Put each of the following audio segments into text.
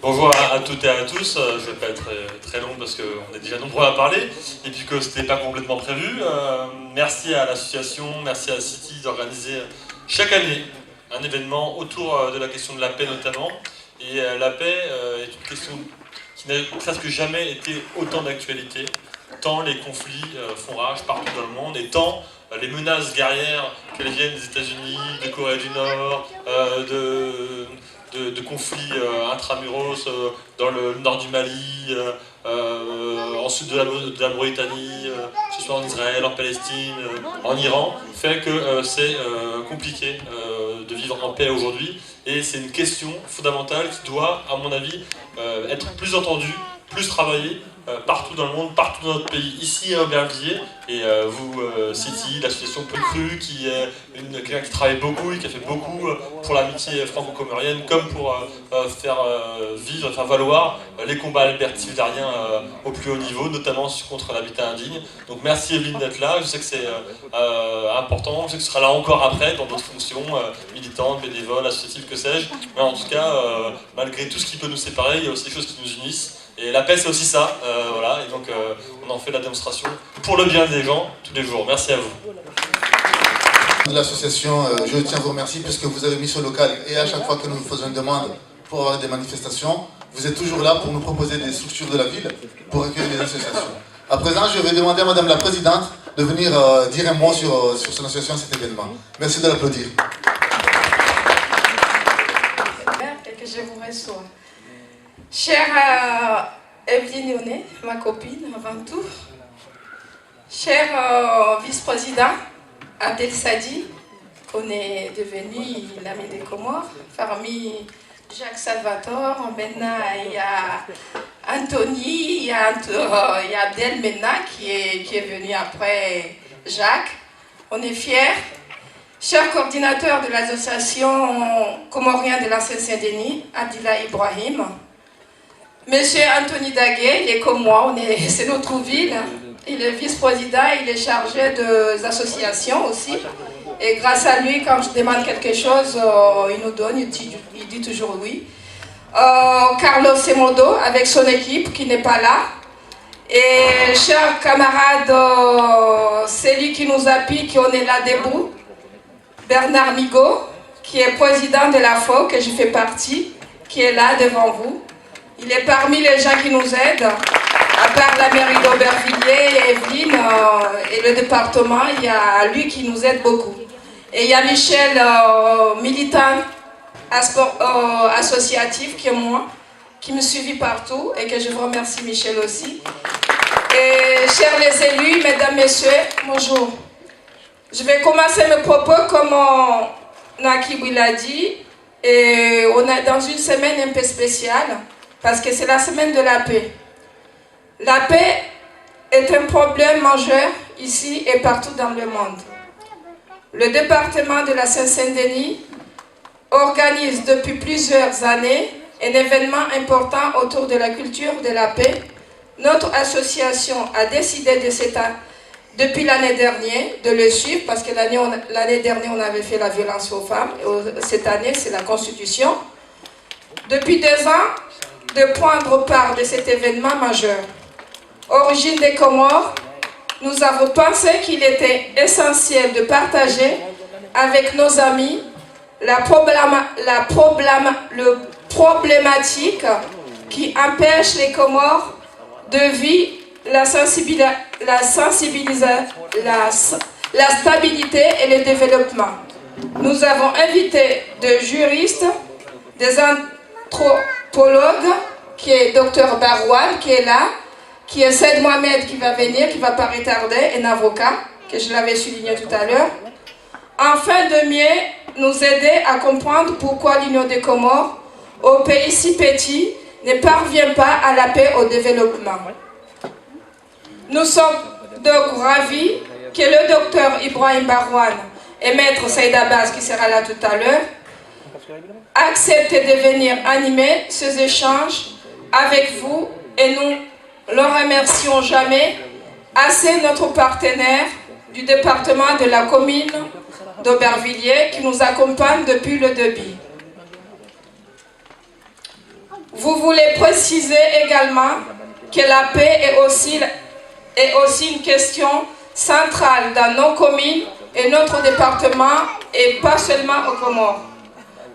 Bonjour à toutes et à tous, je ne vais pas être très long parce qu'on est déjà nombreux à parler et puis que ce n'était pas complètement prévu. Merci à l'association, merci à City d'organiser chaque année un événement autour de la question de la paix notamment. Et la paix est une question qui n'a presque jamais été autant d'actualité, tant les conflits font rage partout dans le monde et tant les menaces guerrières, qu'elles viennent des États-Unis, de Corée du Nord, de conflits intramuros dans le nord du Mali, en sud de la Mauritanie, que ce soit en Israël, en Palestine, en Iran, fait que c'est compliqué de vivre en paix aujourd'hui. Et c'est une question fondamentale qui doit, à mon avis, être plus entendue, plus travaillée, partout dans le monde, partout dans notre pays, ici à Aubervilliers, et vous, City, l'association Peu Cru, qui est quelqu'un qui travaille beaucoup et qui a fait beaucoup pour l'amitié franco-comorienne, comme pour faire vivre, faire valoir les combats libertariens au plus haut niveau, notamment contre l'habitat indigne. Donc merci Evelyne d'être là, je sais que c'est important, je sais que tu seras là encore après, dans d'autres fonctions, militantes, bénévoles, associatives, que sais-je, mais en tout cas, malgré tout ce qui peut nous séparer, il y a aussi des choses qui nous unissent. Et la paix, c'est aussi ça, voilà, et donc on en fait la démonstration pour le bien des gens tous les jours. Merci à vous. De l'association, je tiens à vous remercier puisque vous avez mis sur le local et à chaque fois que nous faisons une demande pour avoir des manifestations, vous êtes toujours là pour nous proposer des structures de la ville pour accueillir les associations. À présent, je vais demander à Madame la Présidente de venir dire un mot sur son association, cet événement. Merci de l'applaudir. Et que je vous reçois. Chère Evelyne Yonet, ma copine avant tout, cher vice-président Abdel Sadi, qu'on est devenu l'ami des Comores, parmi Jacques Salvatore, maintenant il y a Anthony, il y a Abdel maintenant qui est venu après Jacques. On est fiers. Cher coordinateur de l'association comorienne de la Seine-Saint-Denis, Abdillah Ibrahim, Monsieur Anthony Daguet, il est comme moi, c'est notre ville. Il est vice-président, il est chargé des associations aussi. Et grâce à lui, quand je demande quelque chose, il nous donne, il dit toujours oui. Carlos Semodo, avec son équipe qui n'est pas là. Et cher camarade, c'est lui qui nous appuie, qui on est là debout. Bernard Migaud, qui est président de la FO, que je fais partie, qui est là devant vous. Il est parmi les gens qui nous aident, à part la mairie d'Aubervilliers, Evelyne et le département, il y a lui qui nous aide beaucoup. Et il y a Michel, militant associatif, qui est moi, qui me suit partout et que je vous remercie Michel aussi. Et chers les élus, mesdames, messieurs, bonjour. Je vais commencer mes propos comme Nakibou l'a dit, et on est dans une semaine un peu spéciale. Parce que c'est la semaine de la paix. La paix est un problème majeur ici et partout dans le monde. Le département de la Seine-Saint-Denis organise depuis plusieurs années un événement important autour de la culture de la paix. Notre association a décidé depuis l'année dernière de le suivre parce que l'année dernière on avait fait la violence aux femmes. Et cette année c'est la Constitution. Depuis 2 ans, de prendre part de cet événement majeur. Origine des Comores, nous avons pensé qu'il était essentiel de partager avec nos amis la problématique qui empêche les Comores de vivre la stabilité et le développement. Nous avons invité des juristes, des anthropologue, qui est Dr Barouane, qui est là, qui est Said Mohamed qui va venir, qui ne va pas retarder, un avocat, que je l'avais souligné tout à l'heure, afin de mieux nous aider à comprendre pourquoi l'Union des Comores, au pays si petit, ne parvient pas à la paix et au développement. Nous sommes donc ravis que le docteur Ibrahim Barouane et maître Saïd Abbas, qui sera là tout à l'heure, acceptent de venir animer ces échanges avec vous et nous ne le remercions jamais assez notre partenaire du département de la commune d'Aubervilliers qui nous accompagne depuis le début. Vous voulez préciser également que la paix est aussi une question centrale dans nos communes et notre département et pas seulement aux Comores.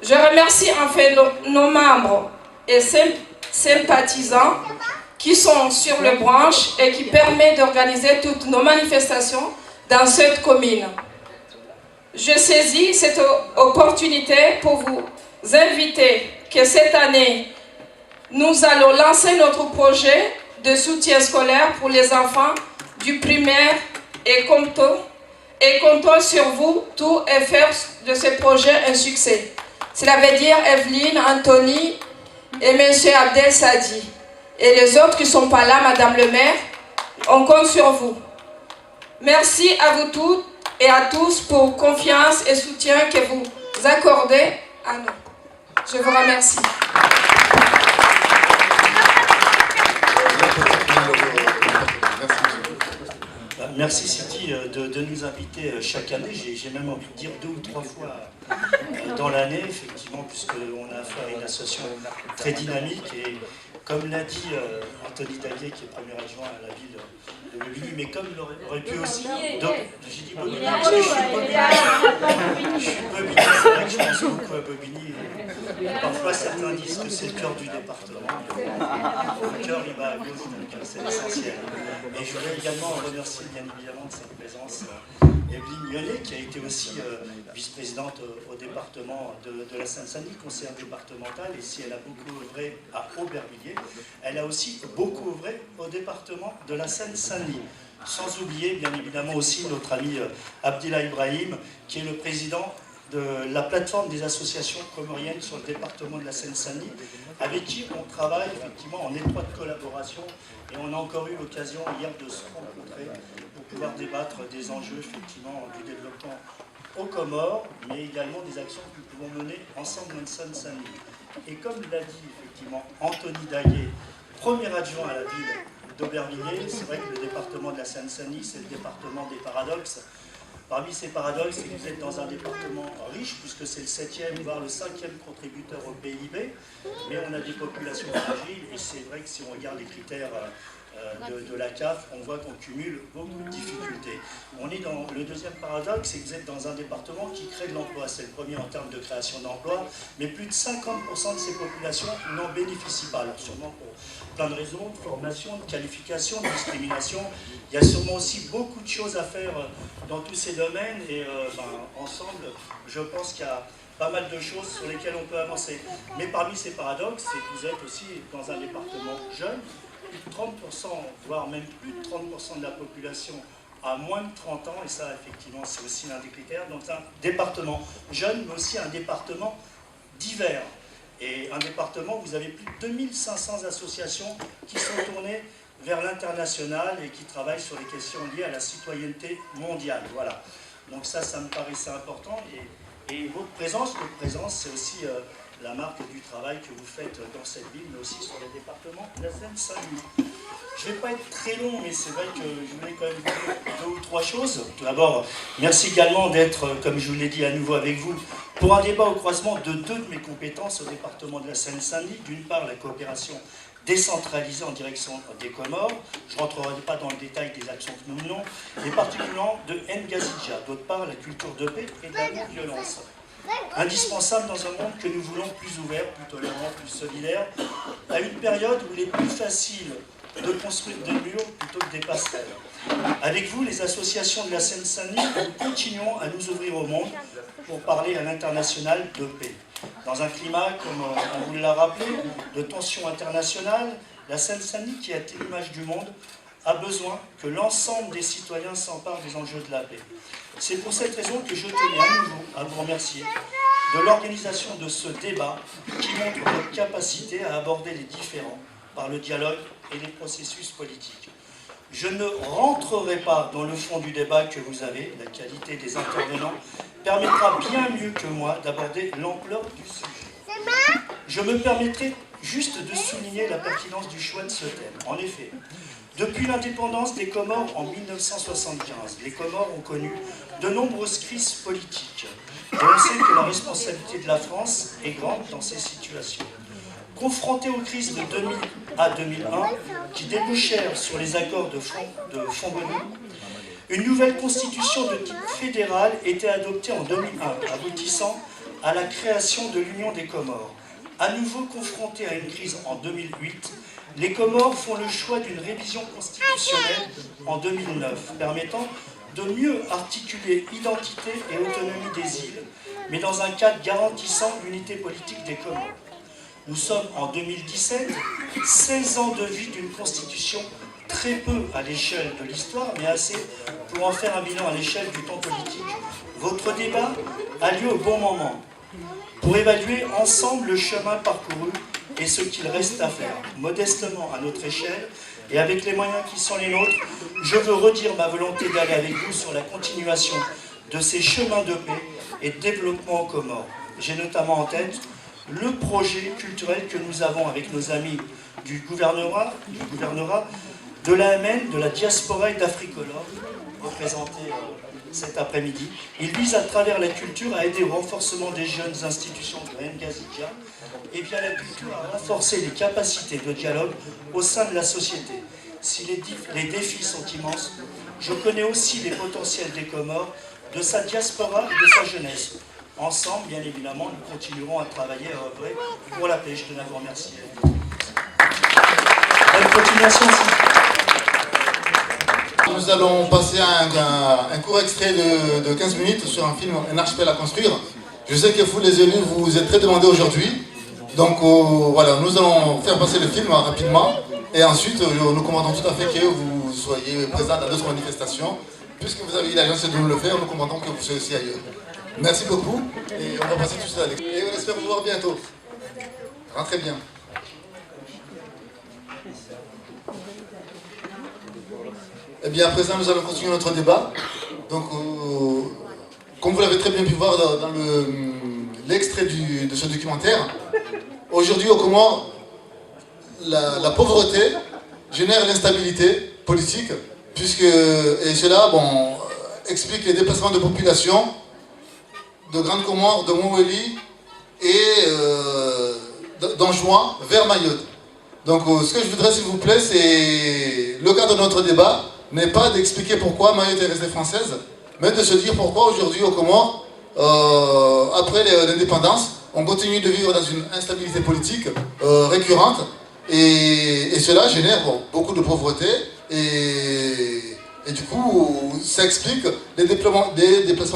Je remercie enfin nos membres et sympathisants qui sont sur le branche et qui permettent d'organiser toutes nos manifestations dans cette commune. Je saisis cette opportunité pour vous inviter que cette année, nous allons lancer notre projet de soutien scolaire pour les enfants du primaire et comptons sur vous tous et faire de ce projet un succès. Cela veut dire Evelyne, Anthony et M. Abdel Sadi. Et les autres qui ne sont pas là, Madame le maire, on compte sur vous. Merci à vous toutes et à tous pour confiance et soutien que vous accordez à nous. Je vous remercie. Merci Siti de nous inviter chaque année, j'ai même envie de dire 2 ou 3 fois dans l'année, effectivement, puisqu'on a affaire à une association très dynamique et comme l'a dit Anthony Daguet, qui est premier adjoint à la ville de Bobigny, mais comme aurait pu aussi... J'ai dit Bobigny parce que je suis Bobigny, c'est vrai que je pense beaucoup à Bobigny. Parfois certains disent que c'est le cœur du département. Le cœur il va à gauche, donc c'est l'essentiel. Et je voudrais également remercier bien évidemment de sa présence Evelyne Lyonnais, qui a été aussi vice-présidente au département de la Seine-Saint-Denis, conseillère départementale, et si elle a beaucoup œuvré à Aubervilliers, elle a aussi beaucoup œuvré au département de la Seine-Saint-Denis. Sans oublier bien évidemment aussi notre ami Abdillah Ibrahim, qui est le président de la plateforme des associations comoriennes sur le département de la Seine-Saint-Denis, avec qui on travaille effectivement en étroite collaboration, et on a encore eu l'occasion hier de se rencontrer pour pouvoir débattre des enjeux effectivement du développement aux Comores, mais également des actions que nous pouvons mener ensemble dans le Seine-Saint-Denis. Et comme l'a dit effectivement Anthony Daguet, premier adjoint à la ville d'Aubervilliers, c'est vrai que le département de la Seine-Saint-Denis, c'est le département des paradoxes. Parmi ces paradoxes, c'est que vous êtes dans un département riche, puisque c'est le 7e, voire le 5e contributeur au PIB, mais on a des populations fragiles, et c'est vrai que si on regarde les critères de la CAF, on voit qu'on cumule beaucoup de difficultés. On est dans le deuxième paradoxe, c'est que vous êtes dans un département qui crée de l'emploi. C'est le premier en termes de création d'emplois, mais plus de 50% de ces populations n'en bénéficient pas. Alors sûrement pour plein de raisons, de formation, de qualification, de discrimination. Il y a sûrement aussi beaucoup de choses à faire dans tous ces domaines, et ensemble, je pense qu'il y a pas mal de choses sur lesquelles on peut avancer. Mais parmi ces paradoxes, c'est que vous êtes aussi dans un département jeune, plus de 30%, voire même plus de 30% de la population a moins de 30 ans, et ça, effectivement, c'est aussi l'un des critères. Donc, un département jeune, mais aussi un département divers. Et un département où vous avez plus de 2500 associations qui sont tournées vers l'international et qui travaillent sur les questions liées à la citoyenneté mondiale. Voilà. Donc ça me paraissait important. Et votre présence, c'est aussi la marque du travail que vous faites dans cette ville, mais aussi sur le département de la Seine-Saint-Denis. Je ne vais pas être très long, mais c'est vrai que je voulais quand même vous dire 2 ou 3 choses. Tout d'abord, merci également d'être, comme je vous l'ai dit à nouveau avec vous, pour un débat au croisement de 2 de mes compétences au département de la Seine-Saint-Denis. D'une part, la coopération décentralisée en direction des Comores. Je ne rentrerai pas dans le détail des actions que nous menons, mais particulièrement de Ngazidja. D'autre part, la culture de paix et de la non-violence. Indispensable dans un monde que nous voulons plus ouvert, plus tolérant, plus solidaire, à une période où il est plus facile de construire des murs plutôt que des passerelles. Avec vous, les associations de la Seine-Saint-Denis, nous continuons à nous ouvrir au monde pour parler à l'international de paix. Dans un climat, comme on vous l'a rappelé, de tension internationale, la Seine-Saint-Denis, qui a été l'image du monde, a besoin que l'ensemble des citoyens s'emparent des enjeux de la paix. C'est pour cette raison que je tenais à nouveau à vous remercier de l'organisation de ce débat qui montre votre capacité à aborder les différends par le dialogue et les processus politiques. Je ne rentrerai pas dans le fond du débat que vous avez, la qualité des intervenants permettra bien mieux que moi d'aborder l'ampleur du sujet. Je me permettrai juste de souligner la pertinence du choix de ce thème. En effet, depuis l'indépendance des Comores en 1975, les Comores ont connu de nombreuses crises politiques. Et on sait que la responsabilité de la France est grande dans ces situations. Confrontés aux crises de 2000 à 2001, qui débouchèrent sur les accords de Fonbonneau, une nouvelle constitution de type fédéral était adoptée en 2001, aboutissant à la création de l'Union des Comores. À nouveau confrontés à une crise en 2008, les Comores font le choix d'une révision constitutionnelle en 2009, permettant de mieux articuler identité et autonomie des îles, mais dans un cadre garantissant l'unité politique des Comores. Nous sommes en 2017, 16 ans de vie d'une constitution, très peu à l'échelle de l'histoire, mais assez pour en faire un bilan à l'échelle du temps politique. Votre débat a lieu au bon moment, pour évaluer ensemble le chemin parcouru et ce qu'il reste à faire. Modestement à notre échelle et avec les moyens qui sont les nôtres, je veux redire ma volonté d'aller avec vous sur la continuation de ces chemins de paix et de développement aux Comores. J'ai notamment en tête le projet culturel que nous avons avec nos amis du gouvernorat, de l'AMN, de la diaspora et d'Africolore, représentés cet après-midi. Il vise à travers la culture à aider au renforcement des jeunes institutions de Ngazikia et via la culture à renforcer les capacités de dialogue au sein de la société. Si les défis sont immenses, je connais aussi les potentiels des Comores, de sa diaspora et de sa jeunesse. Ensemble, bien évidemment, nous continuerons à travailler et à œuvrer pour la paix. Je tenais à vous remercier. Bonne continuation aussi. Nous allons passer un court extrait de 15 minutes sur un film Un archipel à construire. Je sais que vous, les élus, vous êtes très demandés aujourd'hui. Donc voilà, nous allons faire passer le film rapidement. Et ensuite, nous commandons tout à fait que vous soyez présents dans d'autres manifestations. Puisque vous avez eu la chance de nous le faire, nous commandons que vous soyez aussi ailleurs. Merci beaucoup. Et on va passer tout ça. Et on espère vous voir bientôt. Rentrez bien. Eh bien, à présent, nous allons continuer notre débat. Donc, comme vous l'avez très bien pu voir dans l'extrait de ce documentaire, aujourd'hui, au Comores, la pauvreté génère l'instabilité politique, et cela explique les déplacements de population de Grande Comore, de Montwelli et d'Anjouan vers Mayotte. Donc, ce que je voudrais, s'il vous plaît, c'est le cadre de notre débat n'est pas d'expliquer pourquoi Mayotte est restée française, mais de se dire pourquoi aujourd'hui au Comores, après l'indépendance, on continue de vivre dans une instabilité politique récurrente et cela génère beaucoup de pauvreté et du coup ça explique des déplacements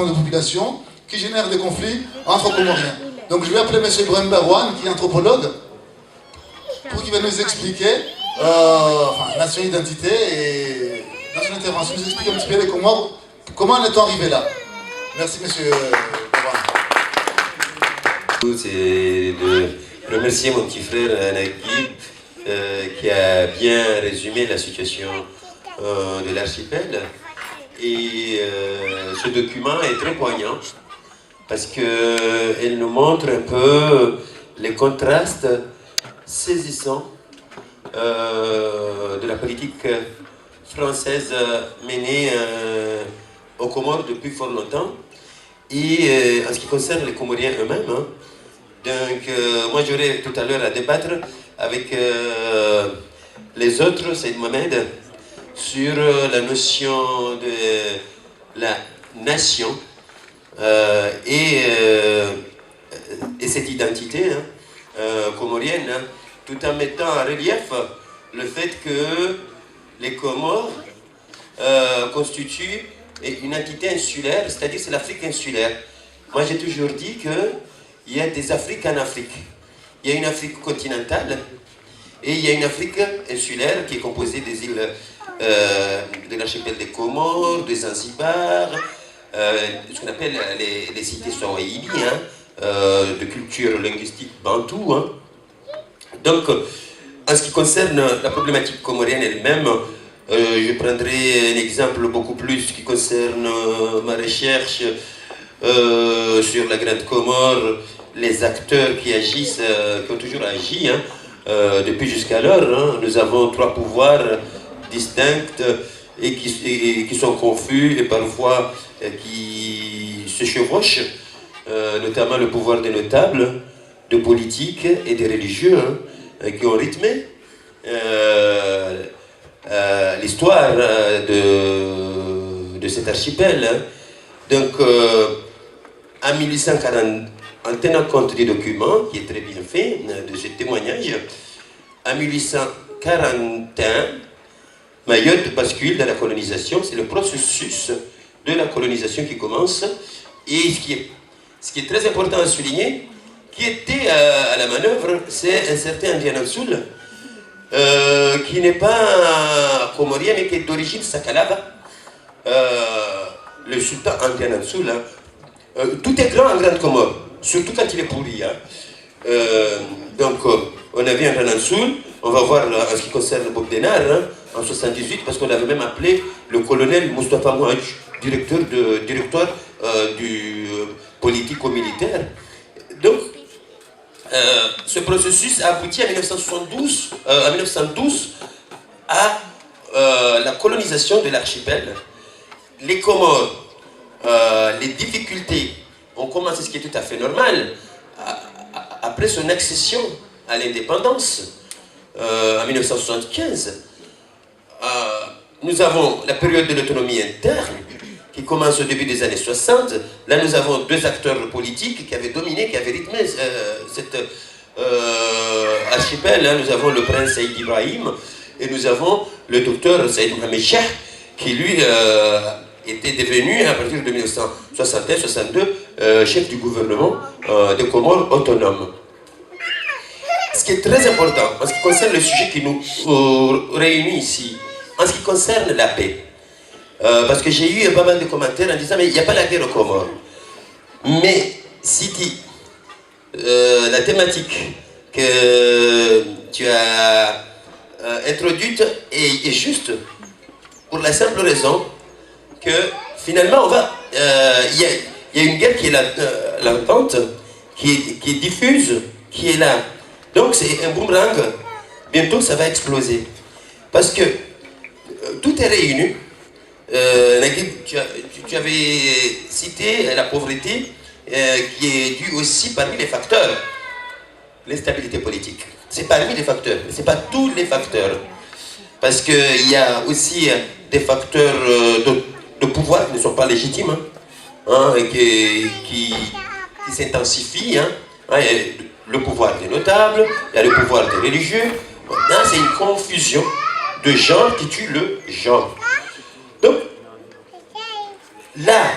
de population qui génèrent des conflits entre Comoriens. Donc je vais appeler M. Ibrahim Barouane qui est anthropologue pour qu'il va nous expliquer dans son identité et dans son intervention, nous explique un petit peu les Comores, comment on est arrivé là. Merci M. Barouane. C'est de remercier mon petit frère Naguib qui a bien résumé la situation de l'archipel. Et ce document est très poignant parce qu'il nous montre un peu les contrastes saisissants de la politique française menée aux Comores depuis fort longtemps. Et en ce qui concerne les Comoriens eux-mêmes, donc moi j'aurai tout à l'heure à débattre avec les autres, Saïd Mohamed, sur la notion de la nation et cette identité comorienne, tout en mettant en relief le fait que les Comores constituent une entité insulaire, c'est-à-dire c'est l'Afrique insulaire. Moi j'ai toujours dit qu'il y a des Afriques en Afrique. Il y a une Afrique continentale et il y a une Afrique insulaire qui est composée des îles de l'archipel des Comores, des Zanzibar, ce qu'on appelle les cités swahili, de culture linguistique bantou. Donc, en ce qui concerne la problématique comorienne elle-même, je prendrai un exemple beaucoup plus qui concerne ma recherche sur la Grande Comore, les acteurs qui agissent, qui ont toujours agi depuis jusqu'alors. Nous avons trois pouvoirs distincts et qui sont confus et parfois qui se chevauchent, notamment le pouvoir des notables, de politiques et des religieux. qui ont rythmé l'histoire de cet archipel. Donc, en 1840, en tenant compte des documents, qui est très bien fait, de ce témoignage, en 1841, Mayotte bascule dans la colonisation. C'est le processus de la colonisation qui commence. Et ce qui est très important à souligner, qui était à la manœuvre, c'est un certain Ndiana Nsoul, qui n'est pas comorien, mais qui est d'origine sakalava. Le sultan Ndiana Nsoul, tout est grand en Grande Comore, surtout quand il est pourri. Donc, on avait un Ndiana Nsoul, on va voir en ce qui concerne Bob Denard, en 78, parce qu'on avait même appelé le colonel Moustapha Mouadj, directeur du politico-militaire. Donc, ce processus a abouti en 1912 à la colonisation de l'archipel. Les Comores, les difficultés ont commencé, ce qui est tout à fait normal, après son accession à l'indépendance en 1975. Nous avons la période de l'autonomie interne qui commence au début des années 60. Là, nous avons deux acteurs politiques qui avaient dominé, qui avaient rythmé cet archipel. Nous avons le prince Saïd Ibrahim et nous avons le docteur Saïd Mohamed Cheikh qui, lui, était devenu, à partir de 1961-62, chef du gouvernement des Comores autonomes. Ce qui est très important, en ce qui concerne le sujet qui nous réunit ici, en ce qui concerne la paix, parce que j'ai eu pas mal de commentaires en disant mais il n'y a pas la guerre aux Comores. Mais Sidi, la thématique que tu as introduite est juste pour la simple raison que finalement il y a une guerre qui est latente, qui est diffuse, qui est là. Donc c'est un boomerang, bientôt ça va exploser. Parce que tout est réuni. Naguib, tu avais cité la pauvreté qui est due aussi parmi les facteurs. L'instabilité politique. C'est parmi les facteurs, mais ce n'est pas tous les facteurs. Parce qu'il y a aussi des facteurs de pouvoir qui ne sont pas légitimes, et qui s'intensifient. Il y a le pouvoir des notables, il y a le pouvoir des religieux. C'est une confusion de genre qui tue le genre. Donc, là,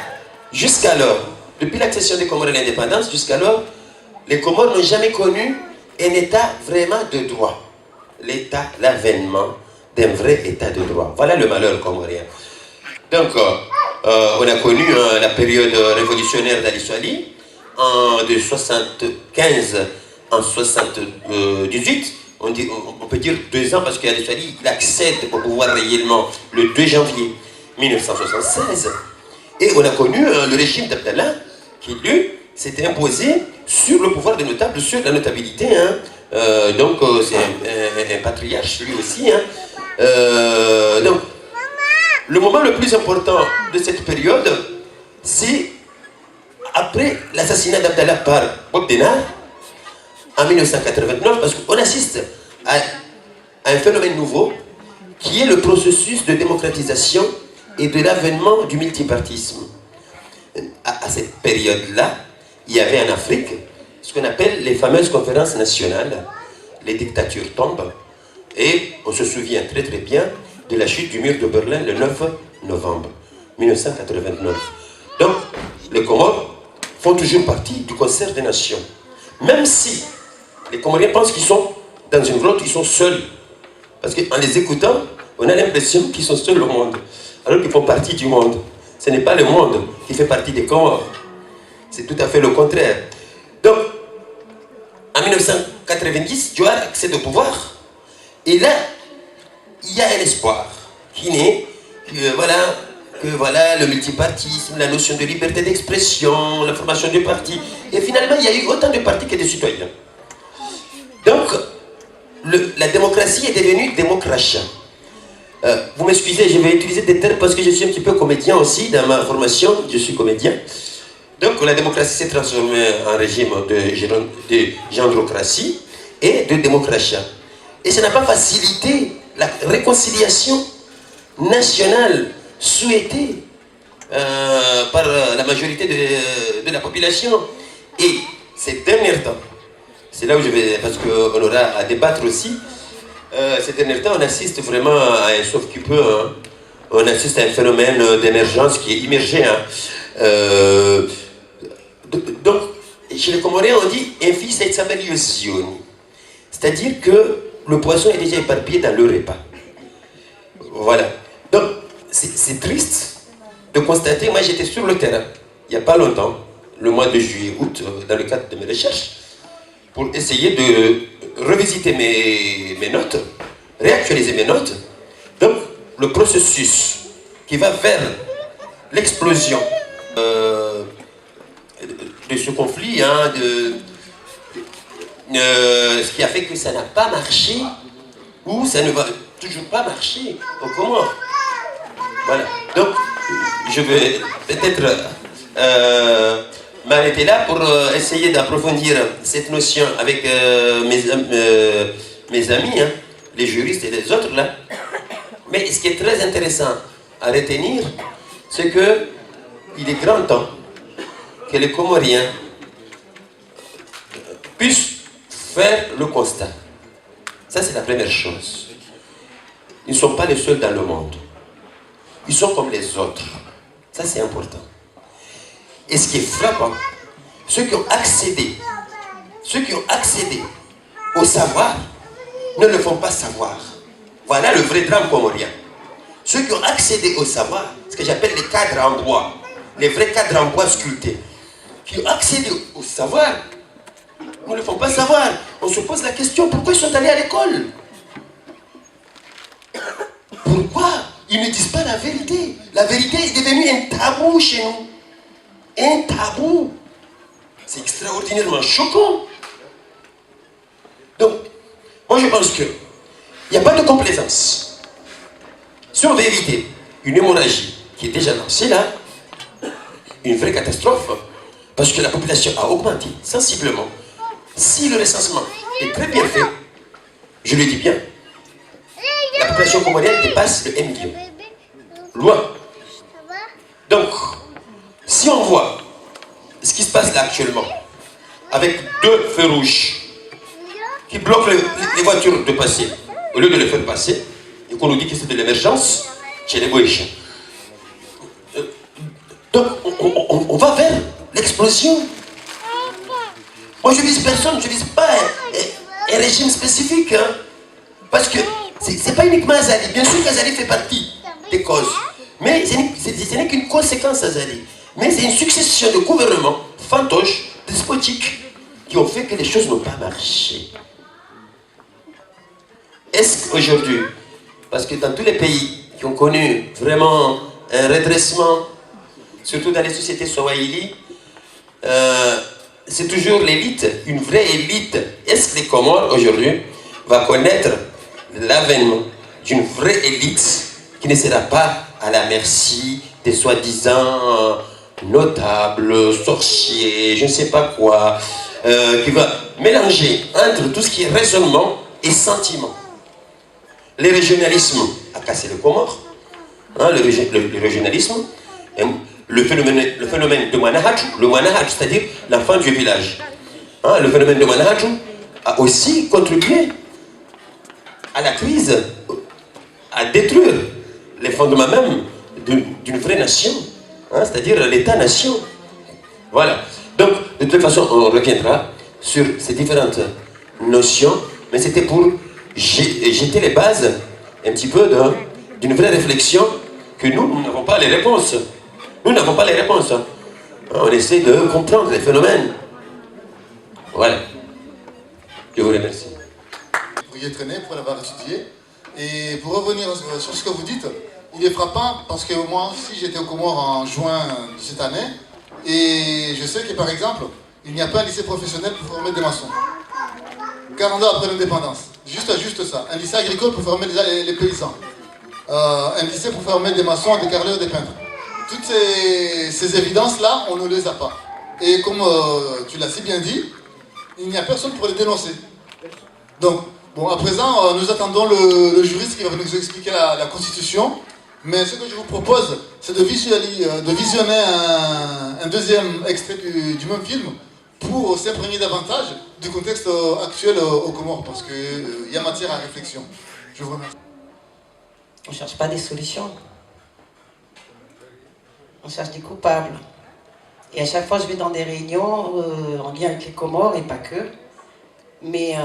jusqu'alors, depuis l'accession des Comores à l'indépendance, jusqu'alors, les Comores n'ont jamais connu un état vraiment de droit. L'avènement d'un vrai état de droit. Voilà le malheur comorien. Donc, on a connu la période révolutionnaire d'Ali Soali, de 75 en 78. On peut dire 2 ans parce qu'Ali Soali il accède au pouvoir réellement le 2 janvier 1976. Et on a connu le régime d'Abdallah qui, lui, s'était imposé sur le pouvoir des notables, sur la notabilité. Donc, c'est un patriarche, lui aussi. Donc, le moment le plus important de cette période, c'est après l'assassinat d'Abdallah par Bob Denard, en 1989, parce qu'on assiste à un phénomène nouveau, qui est le processus de démocratisation et de l'avènement du multipartisme. À cette période-là, il y avait en Afrique ce qu'on appelle les fameuses conférences nationales. Les dictatures tombent et on se souvient très très bien de la chute du mur de Berlin le 9 novembre 1989. Donc, les Comores font toujours partie du concert des nations. Même si les Comoriens pensent qu'ils sont dans une grotte, ils sont seuls. Parce qu'en les écoutant, on a l'impression qu'ils sont seuls au monde. Alors qu'ils font partie du monde. Ce n'est pas le monde qui fait partie des Comores. C'est tout à fait le contraire. Donc, en 1990, Dioar accède au pouvoir. Et là, il y a un espoir qui naît, que voilà, le multipartisme, la notion de liberté d'expression, la formation de partis. Et finalement, il y a eu autant de partis que de citoyens. Donc, la démocratie est devenue démocratie. Vous m'excusez, je vais utiliser des termes parce que je suis un petit peu comédien aussi. Dans ma formation, je suis comédien. Donc, la démocratie s'est transformée en régime de gendrocratie et de démocratie. Et ça n'a pas facilité la réconciliation nationale souhaitée par la majorité de la population. Et ces derniers temps, c'est là où je vais, parce qu'on aura à débattre aussi, ces derniers temps, on assiste vraiment à un sauf qui peut, hein. On assiste à un phénomène d'émergence qui est immergé. Hein. Donc, chez les Comoriens, on dit « infi seitsameliosioni », c'est-à-dire que le poisson est déjà éparpillé dans le repas. Voilà. Donc, c'est triste de constater, moi j'étais sur le terrain, il n'y a pas longtemps, le mois de juillet-août, dans le cadre de mes recherches, pour essayer de revisiter mes notes, réactualiser mes notes. Donc, le processus qui va vers l'explosion de ce conflit, hein, ce qui a fait que ça n'a pas marché, ou ça ne va toujours pas marcher. Donc, comment? Voilà. Donc, je vais peut-être m'arrêter là pour essayer d'approfondir cette notion avec mes amis, hein, les juristes et les autres là. Mais ce qui est très intéressant à retenir, c'est que il est grand temps que les Comoriens puissent faire le constat. Ça, c'est la première chose. Ils ne sont pas les seuls dans le monde. Ils sont comme les autres. Ça, c'est important. Et ce qui est frappant, ceux qui ont accédé au savoir ne le font pas savoir. Voilà le vrai drame comorien. Ceux qui ont accédé au savoir, ce que j'appelle les cadres en bois, les vrais cadres en bois sculptés, qui ont accédé au savoir, ne le font pas savoir. On se pose la question, pourquoi ils sont allés à l'école? Pourquoi ils ne disent pas la vérité? La vérité est devenue un tabou chez nous. Un tabou. C'est extraordinairement choquant. Donc, moi je pense qu'il n'y a pas de complaisance. Si on veut éviter une hémorragie qui est déjà lancée là, une vraie catastrophe, parce que la population a augmenté sensiblement, si le recensement est très bien fait, je le dis bien, la population comorienne dépasse le 1 million. Loin. Donc, si on voit ce qui se passe là actuellement, avec 2 feux rouges qui bloquent les voitures de passer, au lieu de les faire passer, et qu'on nous dit que c'est de l'émergence, chez les Boéchiens. Donc, on va vers l'explosion. Moi, je vise personne, je vise pas un régime spécifique, hein, parce que c'est pas uniquement Azali. Bien sûr qu'Azali fait partie des causes, mais ce n'est qu'une conséquence Azali. Mais c'est une succession de gouvernements fantoches, despotiques, qui ont fait que les choses n'ont pas marché. Est-ce qu'aujourd'hui, parce que dans tous les pays qui ont connu vraiment un redressement, surtout dans les sociétés swahili, c'est toujours l'élite, une vraie élite. Est-ce que les Comores aujourd'hui vont connaître l'avènement d'une vraie élite qui ne sera pas à la merci des soi-disant notables, sorciers, je ne sais pas quoi, qui va mélanger entre tout ce qui est raisonnement et sentiment. Le régionalisme a cassé le Comore, hein, le régionalisme, hein, le phénomène de Manahatu, le Manahatu, c'est-à-dire l'enfant du village. Hein, le phénomène de Manahatu a aussi contribué à la crise, à détruire les fondements même d'une vraie nation, hein, c'est-à-dire l'État-nation. Voilà. Donc, de toute façon, on reviendra sur ces différentes notions, mais c'était pour jeter les bases un petit peu d'une vraie réflexion que nous n'avons pas les réponses. Nous n'avons pas les réponses. Hein. On essaie de comprendre les phénomènes. Voilà. Je vous remercie. Vous pourriez traîner pour l'avoir étudié. Et pour revenir sur ce que vous dites, il est frappant parce que moi aussi j'étais au Comores en juin de cette année. Et je sais que par exemple, il n'y a pas un lycée professionnel pour former des maçons. 40 ans après l'indépendance. Juste ça. Un lycée agricole pour former les paysans. Un lycée pour former des maçons, des carreleurs, des peintres. Toutes ces évidences-là, on ne les a pas. Et comme tu l'as si bien dit, il n'y a personne pour les dénoncer. Donc, Bon, à présent, nous attendons le juriste qui va nous expliquer la Constitution. Mais ce que je vous propose, c'est de visionner un deuxième extrait du même film pour s'imprégner davantage du contexte actuel aux Comores, parce qu'il y a matière à réflexion. Je vous remercie. On ne cherche pas des solutions. On cherche des coupables. Et à chaque fois, je vais dans des réunions en lien avec les Comores, et pas que. Mais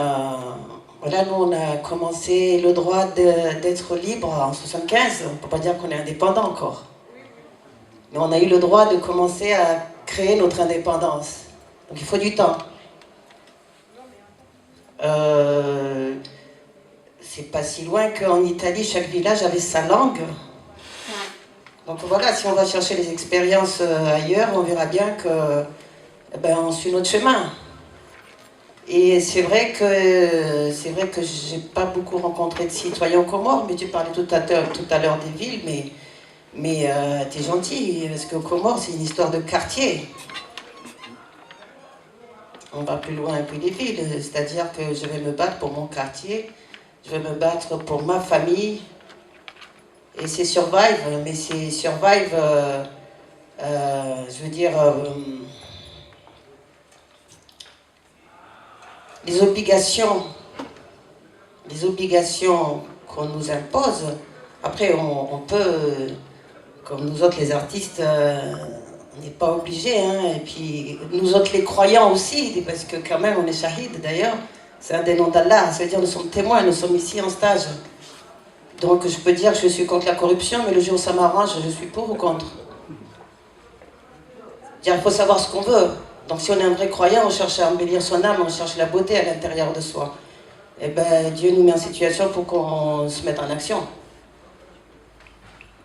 voilà, nous, on a commencé le droit d'être libre en 75. On ne peut pas dire qu'on est indépendant encore. Mais on a eu le droit de commencer à créer notre indépendance. Donc il faut du temps. C'est pas si loin qu'en Italie, chaque village avait sa langue. Donc voilà, si on va chercher les expériences ailleurs, on verra bien que on suit notre chemin. Et c'est vrai que j'ai pas beaucoup rencontré de citoyens aux Comores, mais tu parlais tout à l'heure des villes, mais t'es gentil, parce qu'aux Comores, c'est une histoire de quartier. On va plus loin que les villes, c'est-à-dire que je vais me battre pour mon quartier, je vais me battre pour ma famille, et c'est survive, mais c'est survive, je veux dire, les obligations qu'on nous impose. Après, on peut, comme nous autres les artistes, on n'est pas obligés, hein. Et puis nous autres les croyants aussi, parce que quand même on est shahid d'ailleurs, c'est un des noms d'Allah, ça veut dire nous sommes témoins, nous sommes ici en stage. Donc je peux dire que je suis contre la corruption, mais le jour où ça m'arrange, je suis pour ou contre. Il faut savoir ce qu'on veut. Donc si on est un vrai croyant, on cherche à embellir son âme, on cherche la beauté à l'intérieur de soi. Et Dieu nous met en situation pour qu'on se mette en action.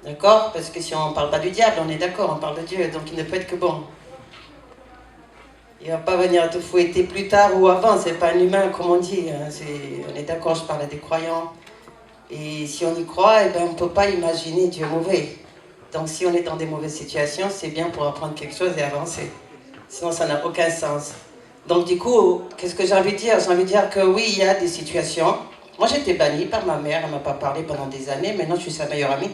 D'accord? Parce que si on ne parle pas du diable, on est d'accord, on parle de Dieu, donc il ne peut être que bon. Il ne va pas venir te fouetter plus tard ou avant, c'est pas un humain comme on dit. Hein. On est d'accord, je parle à des croyants. Et si on y croit, on ne peut pas imaginer Dieu mauvais. Donc si on est dans des mauvaises situations, c'est bien pour apprendre quelque chose et avancer. Sinon, ça n'a aucun sens. Donc, du coup, qu'est-ce que j'ai envie de dire? J'ai envie de dire que oui, il y a des situations. Moi, j'ai été bannie par ma mère. Elle ne m'a pas parlé pendant des années. Maintenant, je suis sa meilleure amie.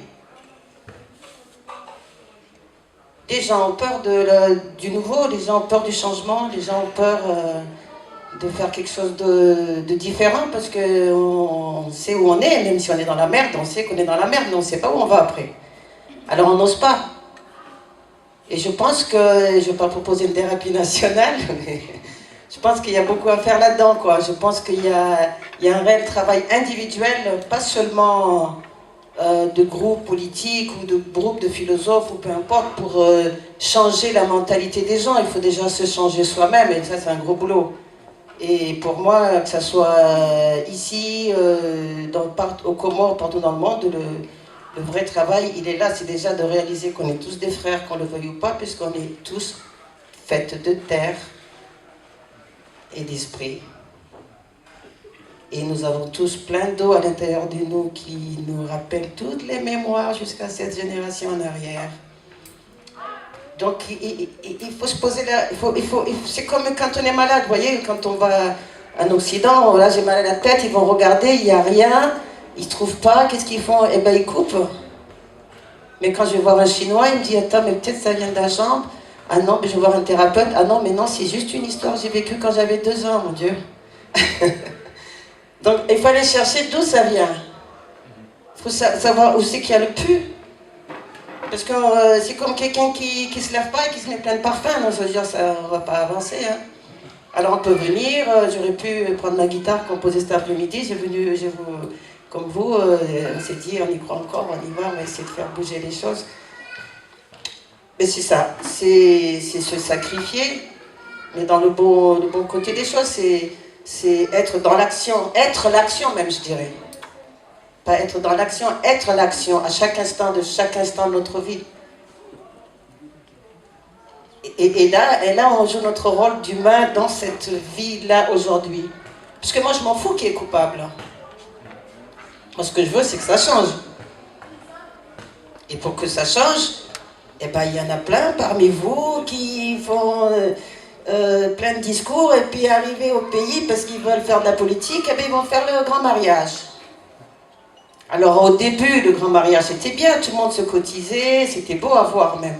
Les gens ont peur du nouveau. Les gens ont peur du changement. Les gens ont peur de faire quelque chose de différent parce qu'on sait où on est. Même si on est dans la merde, on sait qu'on est dans la merde, mais on ne sait pas où on va après. Alors, on n'ose pas. Et je pense que, je ne vais pas proposer une thérapie nationale, mais je pense qu'il y a beaucoup à faire là-dedans, quoi. Je pense qu'il y a un réel travail individuel, pas seulement de groupes politiques ou de groupes de philosophes ou peu importe, pour changer la mentalité des gens. Il faut déjà se changer soi-même, et ça, c'est un gros boulot. Et pour moi, que ce soit ici, aux Comores, partout dans le monde, le vrai travail, il est là, c'est déjà de réaliser qu'on est tous des frères, qu'on le veuille ou pas, puisqu'on est tous faits de terre et d'esprit. Et nous avons tous plein d'eau à l'intérieur de nous qui nous rappelle toutes les mémoires jusqu'à cette génération en arrière. Donc il faut se poser là, c'est comme quand on est malade, vous voyez, quand on va en Occident, là j'ai mal à la tête, ils vont regarder, il n'y a rien. Ils ne trouvent pas, qu'est-ce qu'ils font? Ils coupent. Mais quand je vais voir un Chinois, il me dit, attends, mais peut-être ça vient de la jambe. Ah non, mais je vais voir un thérapeute. Ah non, mais non, c'est juste une histoire, j'ai vécu quand j'avais 2 ans, mon Dieu. Donc, il faut aller chercher d'où ça vient. Il faut savoir où c'est qu'il y a le pu. Parce que c'est comme quelqu'un qui ne se lève pas et qui se met plein de parfum. Non, ça veut dire ça ne va pas avancer. Hein. Alors, on peut venir, j'aurais pu prendre ma guitare, composer cet après-midi, comme vous, on s'est dit, on y croit encore, on y va, on va essayer de faire bouger les choses. Mais c'est ça, c'est se sacrifier, mais dans le bon côté des choses, c'est être dans l'action, être l'action même, je dirais. Pas être dans l'action, être l'action, à chaque instant de notre vie. Et là, on joue notre rôle d'humain dans cette vie-là aujourd'hui. Parce que moi, je m'en fous qui est coupable. Moi, ce que je veux, c'est que ça change. Et pour que ça change, il y en a plein parmi vous qui vont plein de discours, et puis arriver au pays, parce qu'ils veulent faire de la politique, et bien ils vont faire le grand mariage. Alors au début, le grand mariage, c'était bien, tout le monde se cotisait, c'était beau à voir même.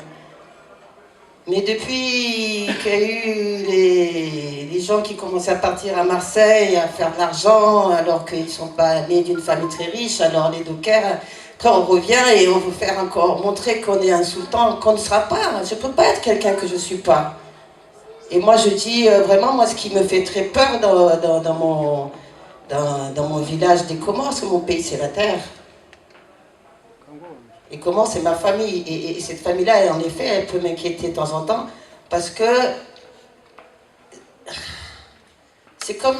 Mais depuis qu'il y a eu les gens qui commençaient à partir à Marseille, à faire de l'argent, alors qu'ils ne sont pas nés d'une famille très riche, alors les dockers, quand on revient et on veut faire encore montrer qu'on est un sultan, qu'on ne sera pas. Je ne peux pas être quelqu'un que je ne suis pas. Et moi je dis vraiment, moi ce qui me fait très peur dans mon village des Comores, parce que mon pays c'est la terre. Les Comores c'est ma famille, et cette famille-là, en effet, elle peut m'inquiéter de temps en temps, parce que c'est comme...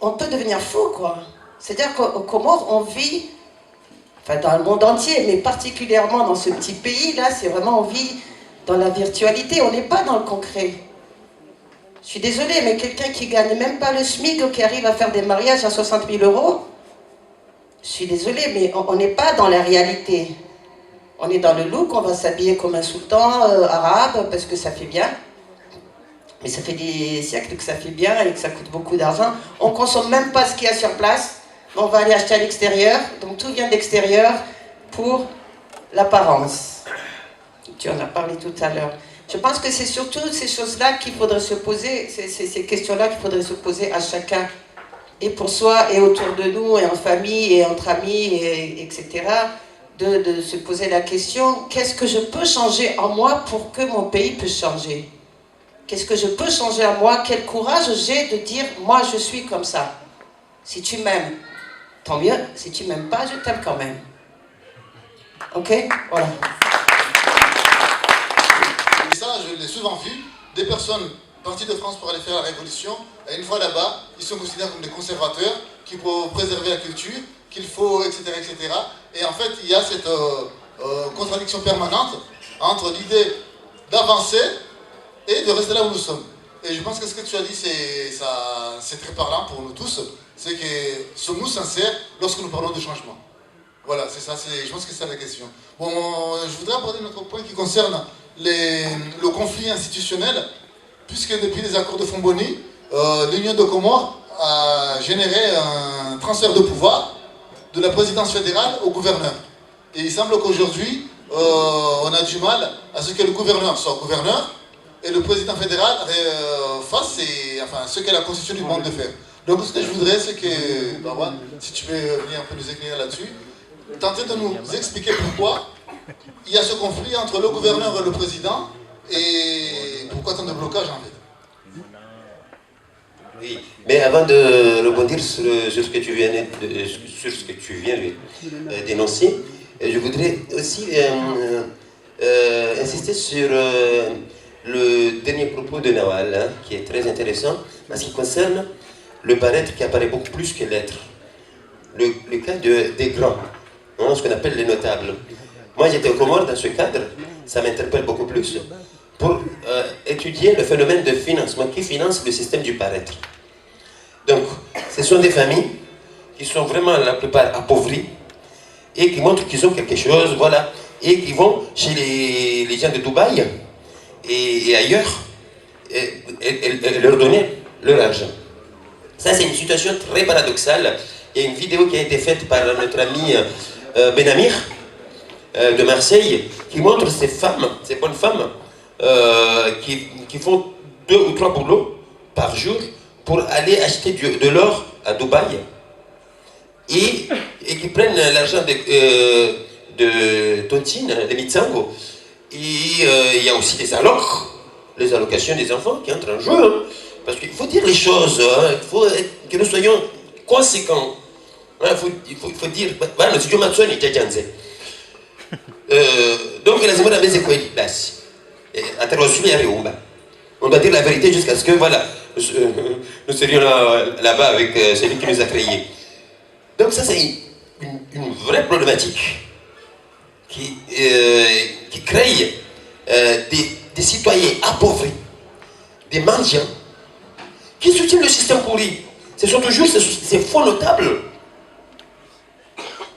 on peut devenir fou, quoi. C'est-à-dire qu'aux Comores, on vit, enfin dans le monde entier, mais particulièrement dans ce petit pays-là, c'est vraiment, on vit dans la virtualité, on n'est pas dans le concret. Je suis désolée, mais quelqu'un qui gagne même pas le SMIC ou qui arrive à faire des mariages à 60 000 €, je suis désolée, mais on n'est pas dans la réalité. On est dans le look, on va s'habiller comme un sultan arabe parce que ça fait bien. Mais ça fait des siècles que ça fait bien et que ça coûte beaucoup d'argent. On ne consomme même pas ce qu'il y a sur place. On va aller acheter à l'extérieur. Donc tout vient de l'extérieur pour l'apparence. Tu en as parlé tout à l'heure. Je pense que c'est surtout ces choses-là qu'il faudrait se poser, ces questions-là qu'il faudrait se poser à chacun. Et pour soi, et autour de nous, et en famille, et entre amis, etc. De se poser la question, qu'est-ce que je peux changer en moi pour que mon pays puisse changer? Qu'est-ce que je peux changer en moi? Quel courage j'ai de dire, moi je suis comme ça. Si tu m'aimes, tant mieux. Si tu m'aimes pas, je t'aime quand même. Ok? Voilà. Et ça, je l'ai souvent vu, des personnes parties de France pour aller faire la révolution, et une fois là-bas, ils sont considérés comme des conservateurs, qu'il faut préserver la culture, qu'il faut, etc., etc. Et en fait, il y a cette contradiction permanente entre l'idée d'avancer et de rester là où nous sommes. Et je pense que ce que tu as dit, c'est très parlant pour nous tous, c'est que sommes-nous sincères lorsque nous parlons de changement? Voilà, c'est ça, je pense que c'est ça la question. Bon, je voudrais aborder notre point qui concerne le conflit institutionnel, puisque depuis les accords de Fomboni, l'Union de Comores a généré un transfert de pouvoir de la présidence fédérale au gouverneur. Et il semble qu'aujourd'hui, on a du mal à ce que le gouverneur soit gouverneur et le président fédéral fasse ce que la Constitution lui demande de faire. Donc ce que je voudrais, c'est que, Barwan, si tu peux venir un peu nous éclairer là-dessus, tenter de nous expliquer pourquoi il y a ce conflit entre le gouverneur et le président et pourquoi tant de blocage en fait. Oui, mais avant de rebondir sur ce que tu viens de dénoncer, je voudrais aussi insister sur le dernier propos de Nawal, hein, qui est très intéressant, parce qu'il concerne le paraître qui apparaît beaucoup plus que l'être. Le cas des grands, hein, ce qu'on appelle les notables. Moi, j'étais au Comores dans ce cadre, ça m'interpelle beaucoup plus, pour étudier le phénomène de financement qui finance le système du paraître. Donc, ce sont des familles qui sont vraiment la plupart appauvries et qui montrent qu'ils ont quelque chose, voilà, et qui vont chez les gens de Dubaï et ailleurs et leur donner leur argent. Ça, c'est une situation très paradoxale. Il y a une vidéo qui a été faite par notre ami Benamir de Marseille qui montre ces femmes, ces bonnes femmes qui font 2 ou 3 boulots par jour pour aller acheter de l'or à Dubaï et qui prennent l'argent de Tontine, de Mitsango. Et il y a aussi les allocations des enfants qui entrent en jeu. Hein, parce qu'il faut dire les choses, hein, il faut que nous soyons conséquents. Hein, il faut dire, donc la semaine avec quoi il place. On doit dire la vérité jusqu'à ce que voilà, nous serions là-bas avec celui qui nous a créés. Donc ça c'est une vraie problématique qui crée des citoyens appauvris, des mendiants, qui soutiennent le système pourri. Ce sont toujours ces faux notables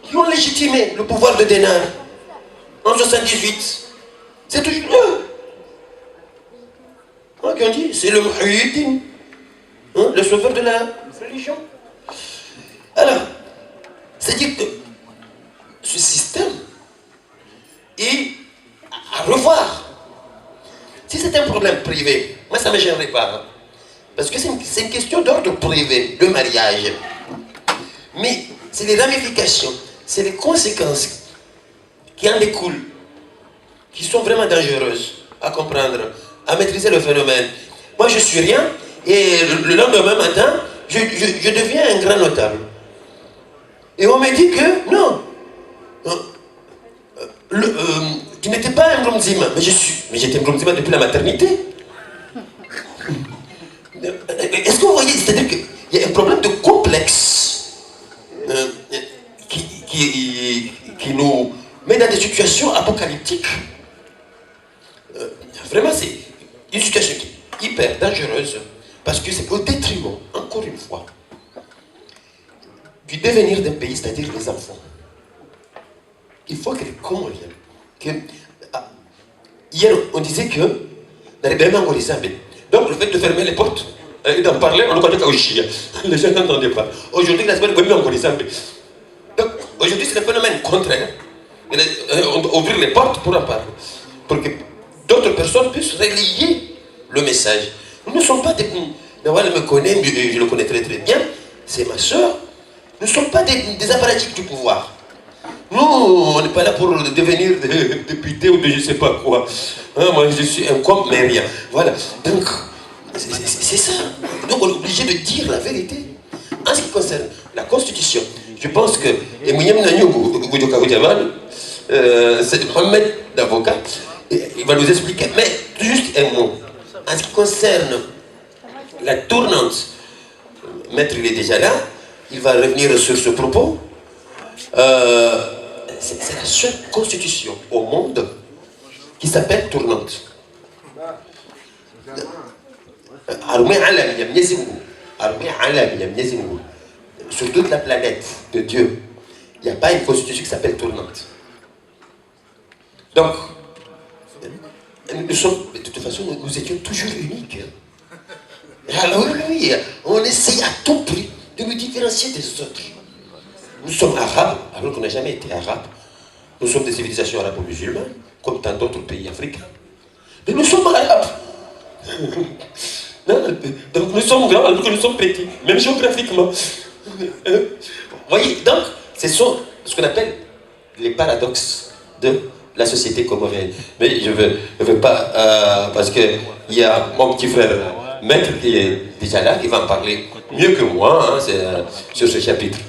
qui ont légitimé le pouvoir de Denar en 78. C'est toujours eux. Moi qui on dit, c'est le Muhyiddin, hein, le sauveur de la religion. Alors, c'est-à-dire que ce système est à revoir. Si c'est un problème privé, moi ça ne me gênerait pas. Hein, parce que c'est une question d'ordre privé, de mariage. Mais c'est les ramifications, c'est les conséquences qui en découlent, qui sont vraiment dangereuses à comprendre, à maîtriser le phénomène. Moi je suis rien, et le lendemain matin, je deviens un grand notable. Et on me dit que non, tu n'étais pas un Nkurunziza, mais j'étais un Nkurunziza depuis la maternité. Est-ce que vous voyez, c'est-à-dire qu'il y a un problème de complexe qui nous met dans des situations apocalyptiques. Vraiment, c'est une situation qui est hyper dangereuse parce que c'est au détriment, encore une fois, du devenir d'un pays, c'est-à-dire les enfants. Il faut que les Comoriens, hier on disait que donc le fait de fermer les portes et d'en parler, on le connaît qu'au Chili. Les gens n'entendaient pas. Aujourd'hui, la semaine, donc aujourd'hui c'est le phénomène contraire. Ouvrir les portes pour en parler. Pour que d'autres personnes puissent relayer le message. Nous ne sommes pas des... Nawal me connaît, je le connais très très bien, c'est ma soeur. Nous ne sommes pas des apparatchiks du pouvoir. Nous, on n'est pas là pour devenir député ou de je ne sais pas quoi. Hein, moi, je suis un com, mais rien. Voilà. Donc, c'est ça. Donc, on est obligé de dire la vérité. En ce qui concerne la Constitution, je pense que c'est Mohamed, l'avocat, il va nous expliquer. Mais juste un mot. En ce qui concerne la tournante, Maître, il est déjà là. Il va revenir sur ce propos. C'est la seule constitution au monde qui s'appelle tournante. Sur toute la planète de Dieu, il n'y a pas une constitution qui s'appelle tournante. Donc, nous sommes, de toute façon, nous étions toujours uniques. Alors oui, on essaye à tout prix de nous différencier des autres. Nous sommes arabes, alors qu'on n'a jamais été arabes. Nous sommes des civilisations arabo-musulmanes, comme tant d'autres pays africains. Mais nous sommes arabes. Donc nous sommes grands alors que nous sommes petits, même géographiquement. Vous voyez, donc, ce sont ce qu'on appelle les paradoxes de la société comorienne. Mais je veux pas, parce qu'il y a mon petit frère Maître qui est déjà là, qui va en parler mieux que moi, hein, sur ce chapitre.